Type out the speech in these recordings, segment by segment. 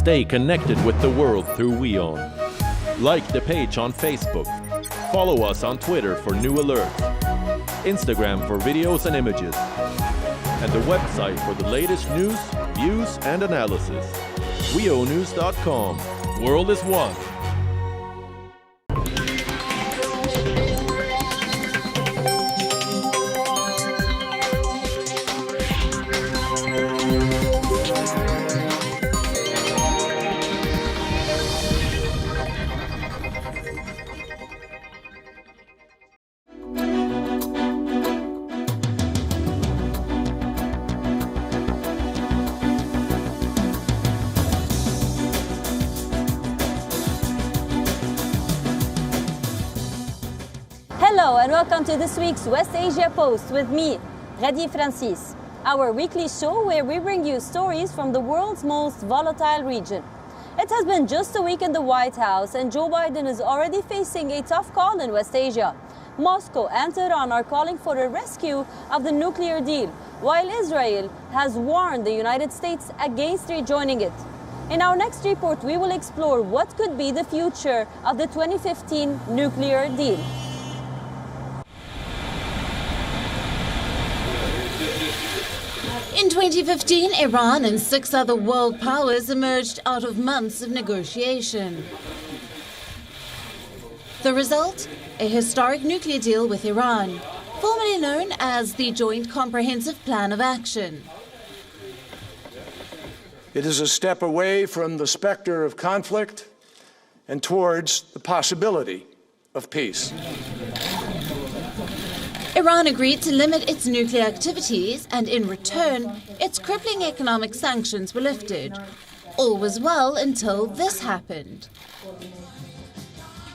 Stay connected with the world through WION. Like the page on Facebook. Follow us on Twitter for new alerts. Instagram for videos and images. And the website for the latest news, views and analysis. WIOnews.com. World is one. Hello and welcome to this week's West Asia Post with me, Ghadi Francis, our weekly show where we bring you stories from the world's most volatile region. It has been just a week in the White House and Joe Biden is already facing a tough call in West Asia. Moscow and Tehran are calling for a rescue of the nuclear deal, while Israel has warned the United States against rejoining it. In our next report, we will explore what could be the future of the 2015 nuclear deal. In 2015, Iran and 6 other world powers emerged out of months of negotiation. The result? A historic nuclear deal with Iran, formerly known as the Joint Comprehensive Plan of Action. It is a step away from the specter of conflict and towards the possibility of peace. Iran agreed to limit its nuclear activities, and in return, its crippling economic sanctions were lifted. All was well until this happened.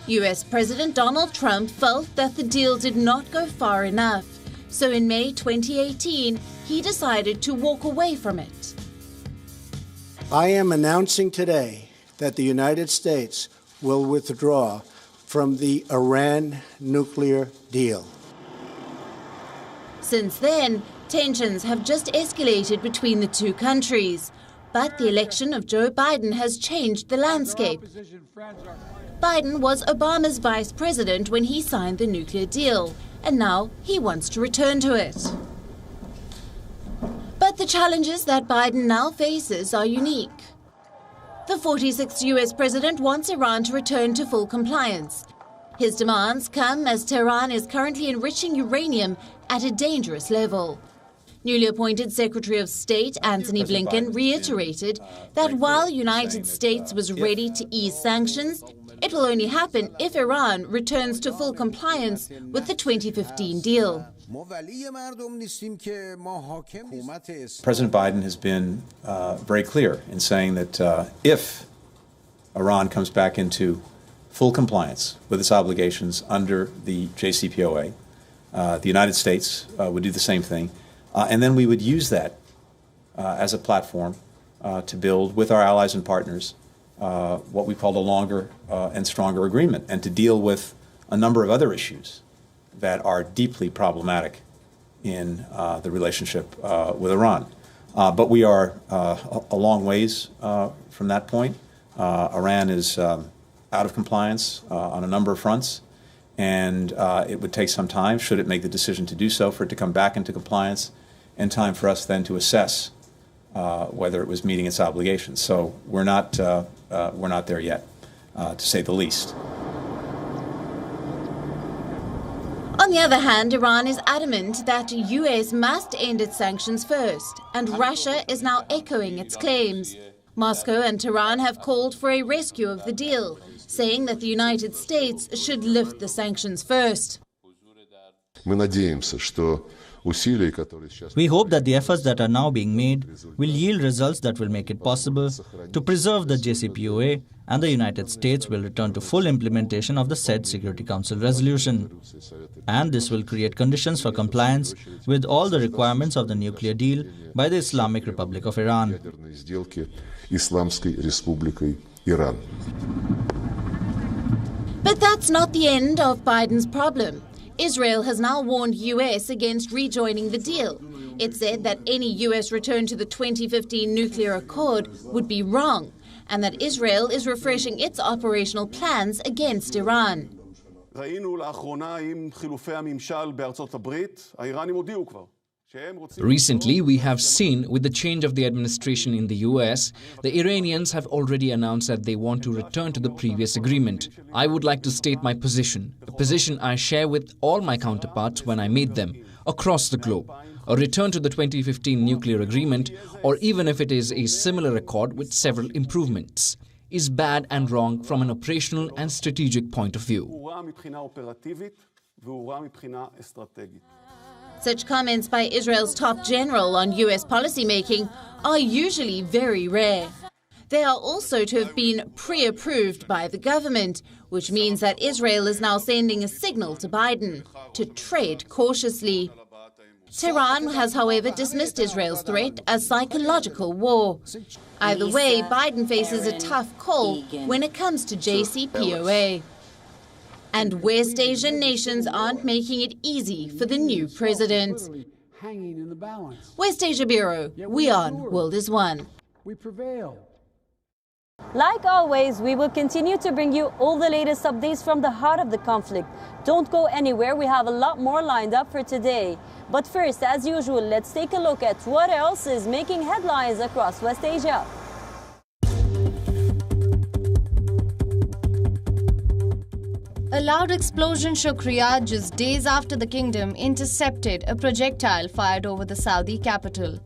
US President Donald Trump felt that the deal did not go far enough. So in May 2018, he decided to walk away from it. I am announcing today that the United States will withdraw from the Iran nuclear deal. Since then, tensions have just escalated between the two countries. But the election of Joe Biden has changed the landscape. Biden was Obama's vice president when he signed the nuclear deal, and now he wants to return to it. But the challenges that Biden now faces are unique. The 46th US president wants Iran to return to full compliance. His demands come as Tehran is currently enriching uranium at a dangerous level. Newly appointed Secretary of State Antony Blinken reiterated that while the United States was ready to ease sanctions, it will only happen if Iran returns to full compliance with the 2015 deal. President Biden has been very clear in saying that if Iran comes back into full compliance with its obligations under the JCPOA, the United States would do the same thing. And then we would use that as a platform to build with our allies and partners what we call a longer and stronger agreement, and to deal with a number of other issues that are deeply problematic in the relationship with Iran. But we are a long ways from that point. Iran is out of compliance on a number of fronts, and it would take some time, should it make the decision to do so, for it to come back into compliance, and time for us then to assess whether it was meeting its obligations. So we're not there yet, to say the least. On the other hand, Iran is adamant that the US must end its sanctions first, and Russia is now echoing its claims. Moscow and Tehran have called for a rescue of the deal, saying that the United States should lift the sanctions first. We hope that the efforts that are now being made will yield results that will make it possible to preserve the JCPOA, and the United States will return to full implementation of the said Security Council resolution. And this will create conditions for compliance with all the requirements of the nuclear deal by the Islamic Republic of Iran. But that's not the end of Biden's problem. Israel has now warned US against rejoining the deal. It said that any US return to the 2015 nuclear accord would be wrong, and that Israel is refreshing its operational plans against Iran. ראינו לאחרונה עם חילופי הממשל בארצות הברית, האיראנים הודיעו כבר. Recently, we have seen, with the change of the administration in the US, the Iranians have already announced that they want to return to the previous agreement. I would like to state my position, a position I share with all my counterparts when I meet them, across the globe. A return to the 2015 nuclear agreement, or even if it is a similar accord with several improvements, is bad and wrong from an operational and strategic point of view. Such comments by Israel's top general on US policymaking are usually very rare. They are also to have been pre-approved by the government, which means that Israel is now sending a signal to Biden to tread cautiously. Tehran has, however, dismissed Israel's threat as psychological war. Either way, Biden faces a tough call when it comes to JCPOA. And West Asian nations aren't making it easy for the new president. West Asia Bureau, WION, World is One. We prevail. Like always, we will continue to bring you all the latest updates from the heart of the conflict. Don't go anywhere, we have a lot more lined up for today. But first, as usual, let's take a look at what else is making headlines across West Asia. A loud explosion shook Riyadh just days after the kingdom intercepted a projectile fired over the Saudi capital.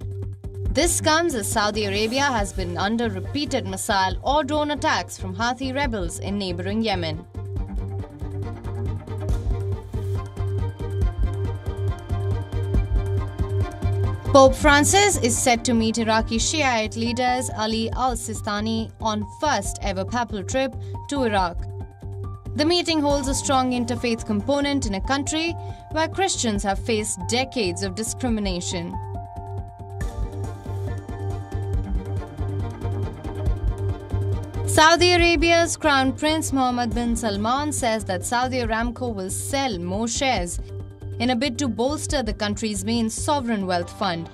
This comes as Saudi Arabia has been under repeated missile or drone attacks from Houthi rebels in neighboring Yemen. Pope Francis is set to meet Iraqi Shiite leaders Ali al-Sistani on first ever papal trip to Iraq. The meeting holds a strong interfaith component in a country where Christians have faced decades of discrimination. Saudi Arabia's Crown Prince Mohammed bin Salman says that Saudi Aramco will sell more shares in a bid to bolster the country's main sovereign wealth fund.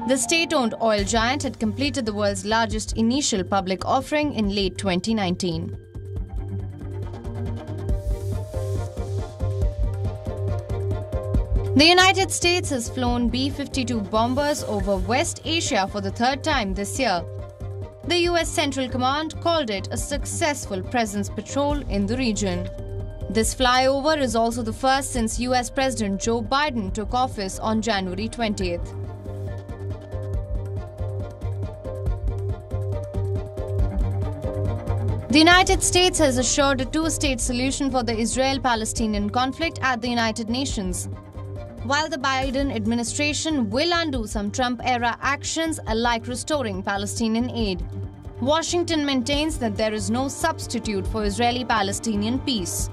The state-owned oil giant had completed the world's largest initial public offering in late 2019. The United States has flown B-52 bombers over West Asia for the third time this year. The US Central Command called it a successful presence patrol in the region. This flyover is also the first since US President Joe Biden took office on January 20th. The United States has assured a two-state solution for the Israel-Palestinian conflict at the United Nations. While the Biden administration will undo some Trump-era actions like restoring Palestinian aid, Washington maintains that there is no substitute for Israeli-Palestinian peace.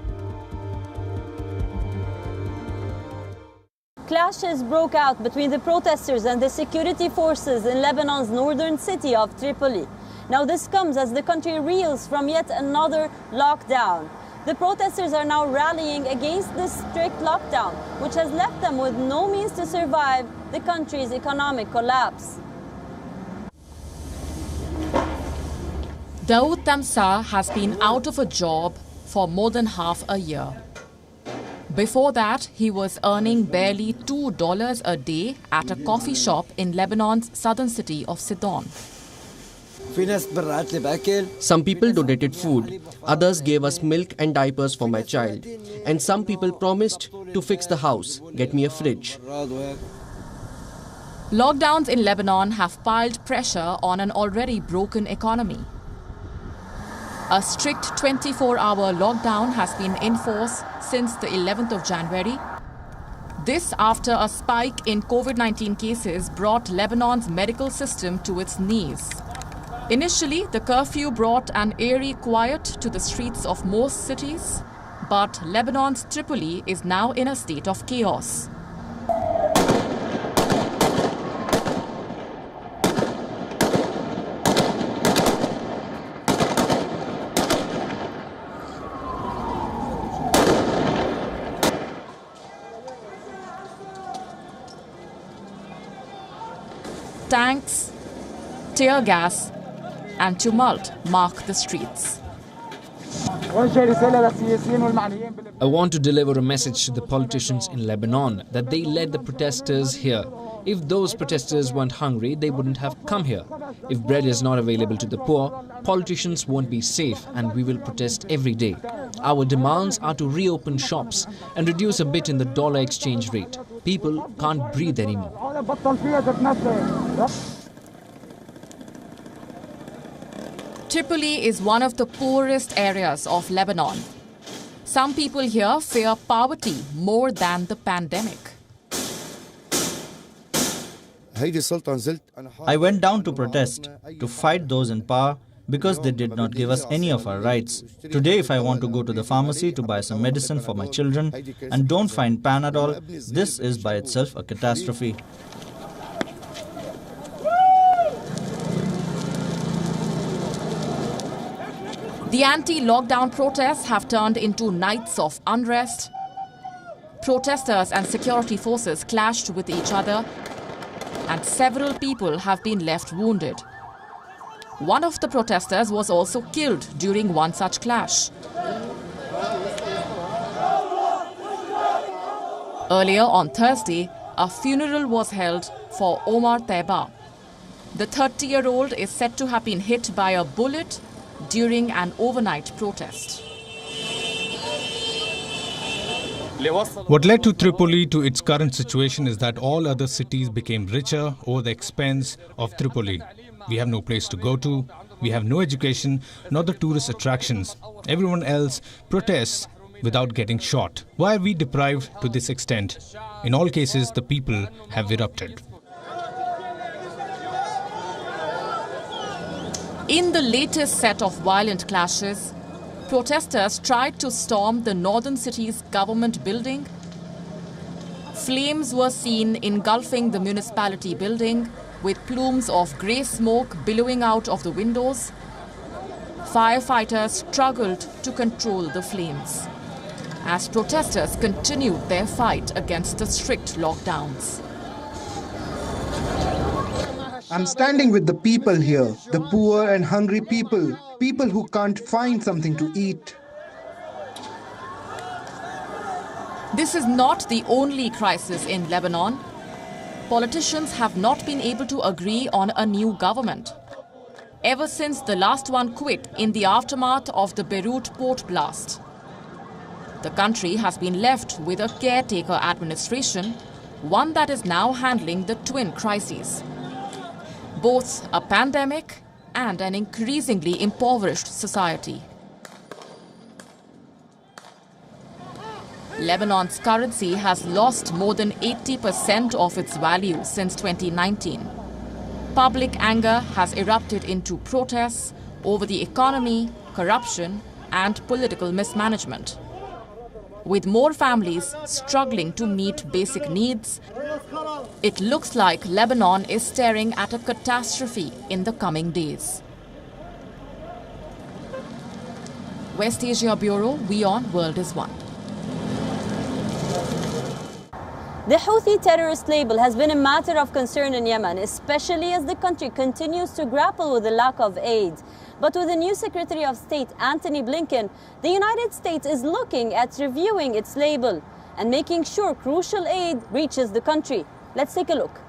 Clashes broke out between the protesters and the security forces in Lebanon's northern city of Tripoli. Now this comes as the country reels from yet another lockdown. The protesters are now rallying against this strict lockdown, which has left them with no means to survive the country's economic collapse. Daoud Tamsah has been out of a job for more than half a year. Before that, he was earning barely $2 a day at a coffee shop in Lebanon's southern city of Sidon. Some people donated food, others gave us milk and diapers for my child, and some people promised to fix the house, get me a fridge. Lockdowns in Lebanon have piled pressure on an already broken economy. A strict 24-hour lockdown has been in force since the 11th of January. This after a spike in COVID-19 cases brought Lebanon's medical system to its knees. Initially, the curfew brought an eerie quiet to the streets of most cities, but Lebanon's Tripoli is now in a state of chaos. Tanks, tear gas, and tumult mark the streets. I want to deliver a message to the politicians in Lebanon that they led the protesters here. If those protesters weren't hungry, they wouldn't have come here. If bread is not available to the poor, politicians won't be safe, and we will protest every day. Our demands are to reopen shops and reduce a bit in the dollar exchange rate. People can't breathe anymore. Tripoli is one of the poorest areas of Lebanon. Some people here fear poverty more than the pandemic. I went down to protest, to fight those in power, because they did not give us any of our rights. Today, if I want to go to the pharmacy to buy some medicine for my children and don't find Panadol, this is by itself a catastrophe. The anti-lockdown protests have turned into nights of unrest. Protesters and security forces clashed with each other, and several people have been left wounded. One of the protesters was also killed during one such clash. Earlier on Thursday, a funeral was held for Omar Teba. The 30-year-old is said to have been hit by a bullet during an overnight protest. What led to Tripoli to its current situation is that all other cities became richer over the expense of Tripoli. We have no place to go to, we have no education, nor the tourist attractions. Everyone else protests without getting shot. Why are we deprived to this extent? In all cases, the people have erupted. In the latest set of violent clashes, protesters tried to storm the northern city's government building. Flames were seen engulfing the municipality building, with plumes of grey smoke billowing out of the windows. Firefighters struggled to control the flames as protesters continued their fight against the strict lockdowns. I'm standing with the people here, the poor and hungry people, people who can't find something to eat. This is not the only crisis in Lebanon. Politicians have not been able to agree on a new government. Ever since the last one quit in the aftermath of the Beirut port blast, the country has been left with a caretaker administration, one that is now handling the twin crises. Both a pandemic and an increasingly impoverished society. Lebanon's currency has lost more than 80% of its value since 2019. Public anger has erupted into protests over the economy, corruption, and political mismanagement. With more families struggling to meet basic needs, it looks like Lebanon is staring at a catastrophe in the coming days. West Asia Bureau, WION World is One. The Houthi terrorist label has been a matter of concern in Yemen, especially as the country continues to grapple with the lack of aid. But with the new Secretary of State, Antony Blinken, the United States is looking at reviewing its label and making sure crucial aid reaches the country. Let's take a look.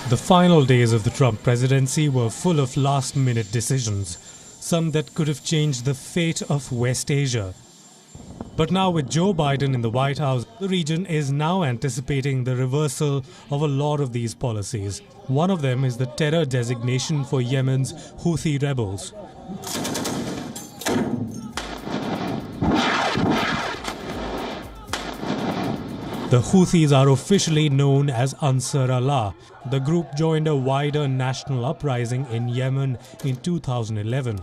The final days of the Trump presidency were full of last-minute decisions, some that could have changed the fate of West Asia. But now with Joe Biden in the White House, the region is now anticipating the reversal of a lot of these policies. One of them is the terror designation for Yemen's Houthi rebels. The Houthis are officially known as Ansar Allah. The group joined a wider national uprising in Yemen in 2011.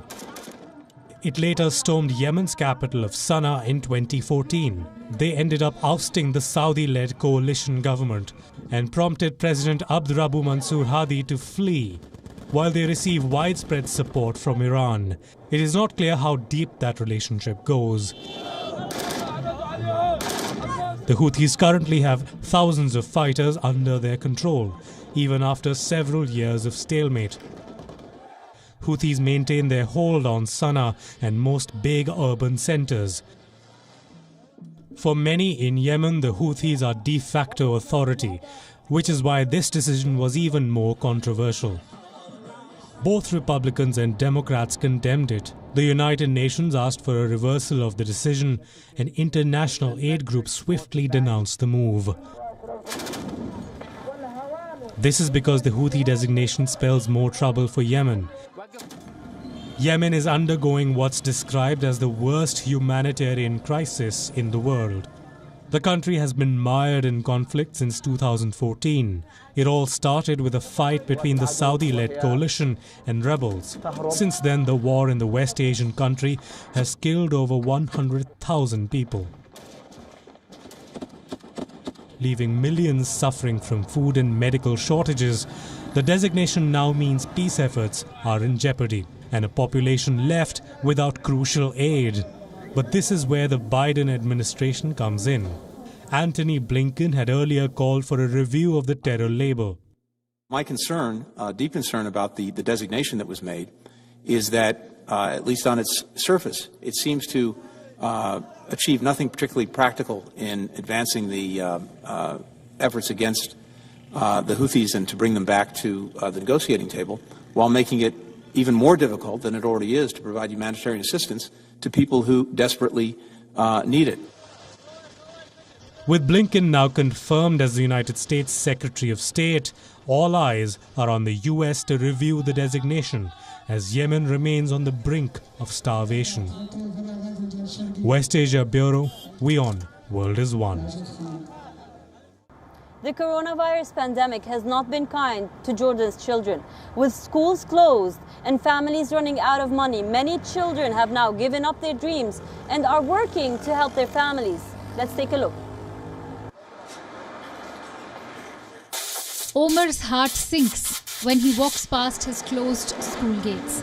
It later stormed Yemen's capital of Sana'a in 2014. They ended up ousting the Saudi-led coalition government and prompted President Abdurabu Mansur Hadi to flee, while they receive widespread support from Iran. It is not clear how deep that relationship goes. The Houthis currently have thousands of fighters under their control. even after several years of stalemate. Houthis maintain their hold on Sana'a and most big urban centers. For many in Yemen, the Houthis are de facto authority, which is why this decision was even more controversial. Both Republicans and Democrats condemned it. The United Nations asked for a reversal of the decision, and international aid groups swiftly denounced the move. This is because the Houthi designation spells more trouble for Yemen. Yemen is undergoing what's described as the worst humanitarian crisis in the world. The country has been mired in conflict since 2014. It all started with a fight between the Saudi-led coalition and rebels. Since then, the war in the West Asian country has killed over 100,000 people, leaving millions suffering from food and medical shortages. The designation now means peace efforts are in jeopardy and a population left without crucial aid. But this is where the Biden administration comes in. Antony Blinken had earlier called for a review of the terror label. My concern, deep concern about the designation that was made, is that, at least on its surface, it seems to achieve nothing particularly practical in advancing the efforts against the Houthis and to bring them back to the negotiating table, while making it even more difficult than it already is to provide humanitarian assistance to people who desperately need it. With Blinken now confirmed as the United States Secretary of State, all eyes are on the US to review the designation, as Yemen remains on the brink of starvation. West Asia Bureau, WION, World is One. The coronavirus pandemic has not been kind to Jordan's children. With schools closed and families running out of money, many children have now given up their dreams and are working to help their families. Let's take a look. Omar's heart sinks when he walks past his closed school gates.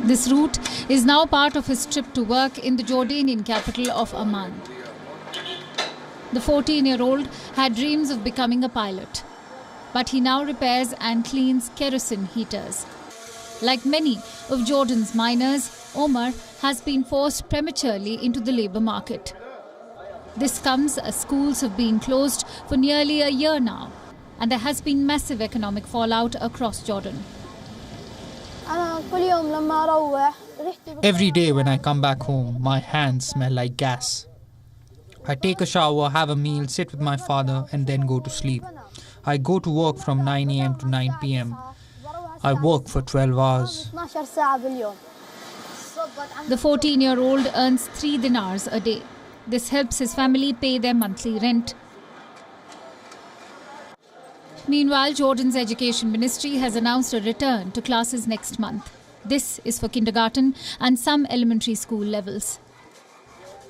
This route is now part of his trip to work in the Jordanian capital of Amman. The 14-year-old had dreams of becoming a pilot, but he now repairs and cleans kerosene heaters. Like many of Jordan's miners, Omar has been forced prematurely into the labor market. This comes as schools have been closed for nearly a year now, and there has been massive economic fallout across Jordan. Every day when I come back home, my hands smell like gas. I take a shower, have a meal, sit with my father, and then go to sleep. I go to work from 9 a.m. to 9 p.m. I work for 12 hours. The 14-year-old earns 3 dinars a day. This helps his family pay their monthly rent. Meanwhile, Jordan's Education Ministry has announced a return to classes next month. This is for kindergarten and some elementary school levels,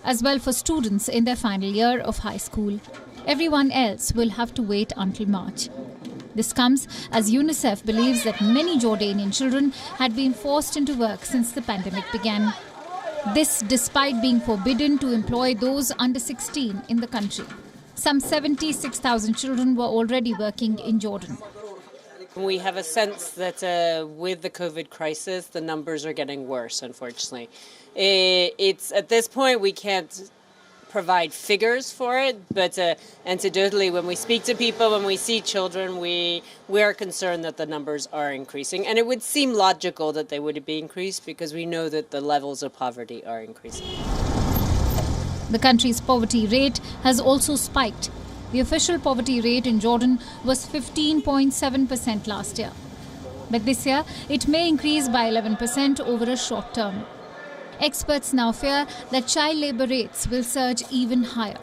as well for students in their final year of high school. Everyone else will have to wait until March. This comes as UNICEF believes that many Jordanian children had been forced into work since the pandemic began. This despite being forbidden to employ those under 16 in the country. Some 76,000 children were already working in Jordan. We have a sense that with the COVID crisis, the numbers are getting worse, unfortunately. It's at this point we can't provide figures for it, but anecdotally, when we speak to people, when we see children, we are concerned that the numbers are increasing. And it would seem logical that they would be increased because we know that the levels of poverty are increasing. The country's poverty rate has also spiked. The official poverty rate in Jordan was 15.7% last year. But this year, it may increase by 11% over a short term. Experts now fear that child labour rates will surge even higher.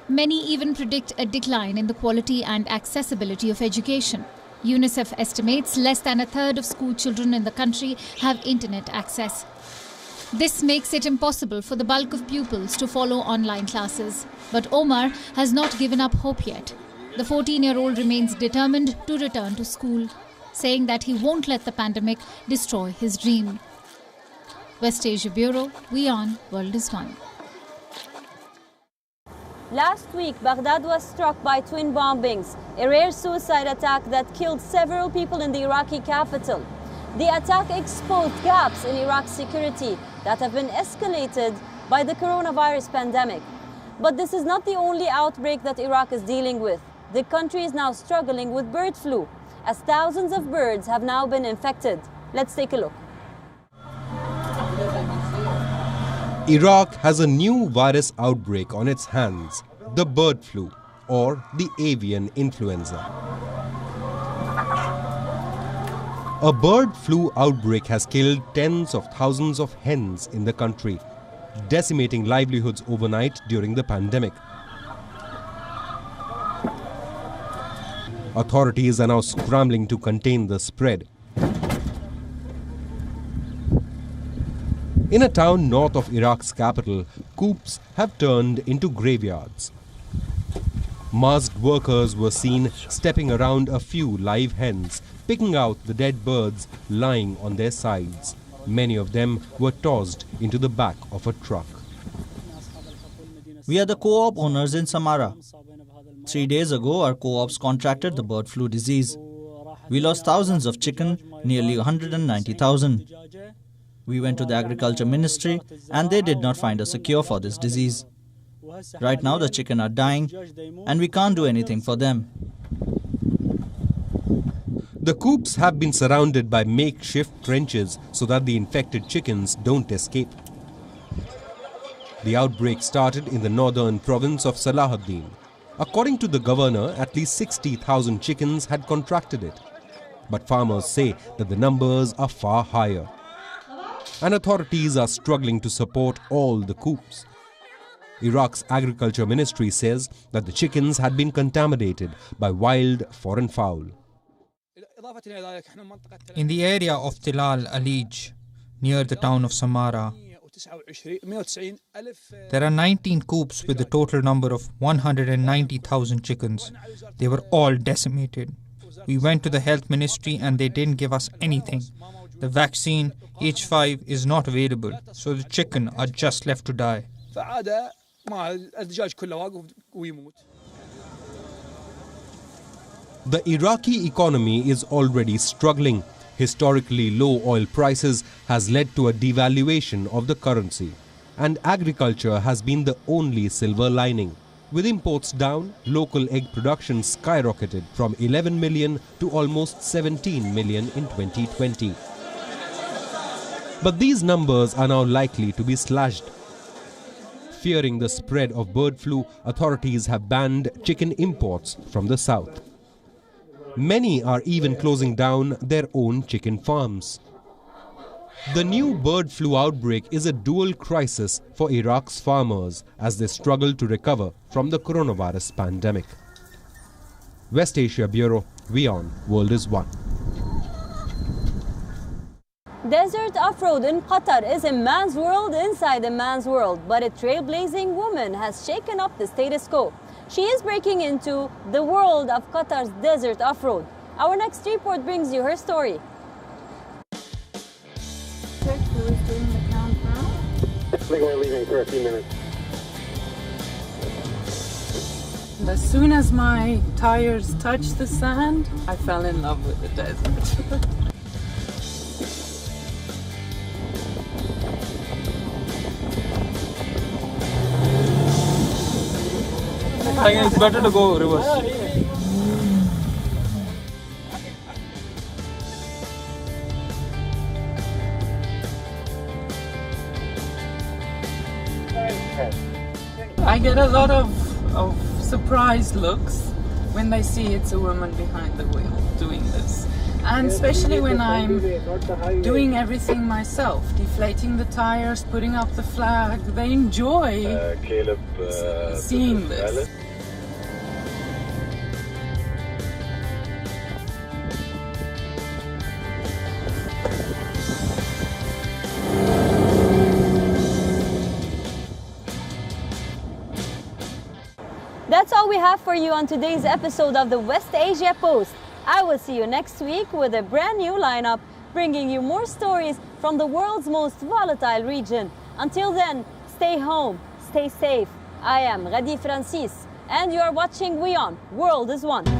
Many even predict a decline in the quality and accessibility of education. UNICEF estimates less than a third of school children in the country have internet access. This makes it impossible for the bulk of pupils to follow online classes. But Omar has not given up hope yet. The 14-year-old remains determined to return to school, saying that he won't let the pandemic destroy his dream. West Asia Bureau, WION, World is One. Last week, Baghdad was struck by twin bombings, a rare suicide attack that killed several people in the Iraqi capital. The attack exposed gaps in Iraq's security that have been escalated by the coronavirus pandemic. But this is not the only outbreak that Iraq is dealing with. The country is now struggling with bird flu, as thousands of birds have now been infected. Let's take a look. Iraq has a new virus outbreak on its hands, the bird flu, or the avian influenza. A bird flu outbreak has killed tens of thousands of hens in the country, decimating livelihoods overnight during the pandemic. Authorities are now scrambling to contain the spread. In a town north of Iraq's capital, coops have turned into graveyards. Masked workers were seen stepping around a few live hens, picking out the dead birds lying on their sides. Many of them were tossed into the back of a truck. We are the co-op owners in Samara. 3 days ago, our co-ops contracted the bird flu disease. We lost thousands of chicken, nearly 190,000. We went to the agriculture ministry and they did not find us a cure for this disease. Right now the chicken are dying and we can't do anything for them. The coops have been surrounded by makeshift trenches so that the infected chickens don't escape. The outbreak started in the northern province of Salahuddin. According to the governor, at least 60,000 chickens had contracted it. But farmers say that the numbers are far higher. And authorities are struggling to support all the coops. Iraq's agriculture ministry says that the chickens had been contaminated by wild foreign fowl. In the area of Tilal Alij, near the town of Samara, there are 19 coops with a total number of 190,000 chickens. They were all decimated. We went to the health ministry and they didn't give us anything. The vaccine H5 is not available, so the chicken are just left to die. The Iraqi economy is already struggling. Historically low oil prices has led to a devaluation of the currency. And agriculture has been the only silver lining. With imports down, local egg production skyrocketed from 11 million to almost 17 million in 2020. But these numbers are now likely to be slashed. Fearing the spread of bird flu, authorities have banned chicken imports from the south. Many are even closing down their own chicken farms. The new bird flu outbreak is a dual crisis for Iraq's farmers as they struggle to recover from the coronavirus pandemic. West Asia Bureau, WION World is One. Desert off-road in Qatar is a man's world inside a man's world, but a trailblazing woman has shaken up the status quo. She is breaking into the world of Qatar's desert off-road. Our next report brings you her story. Who is doing the countdown? I think we're leaving for a few minutes. As soon as my tires touched the sand, I fell in love with the desert. I think it's better to go reverse. I get a lot of surprised looks when they see it's a woman behind the wheel doing this. And especially when I'm doing everything myself, deflating the tires, putting up the flag, they enjoy seeing this. That's all we have for you on today's episode of the West Asia Post. I will see you next week with a brand new lineup, bringing you more stories from the world's most volatile region. Until then, stay home, stay safe, I am Ghadi Francis, and you are watching WION World is One.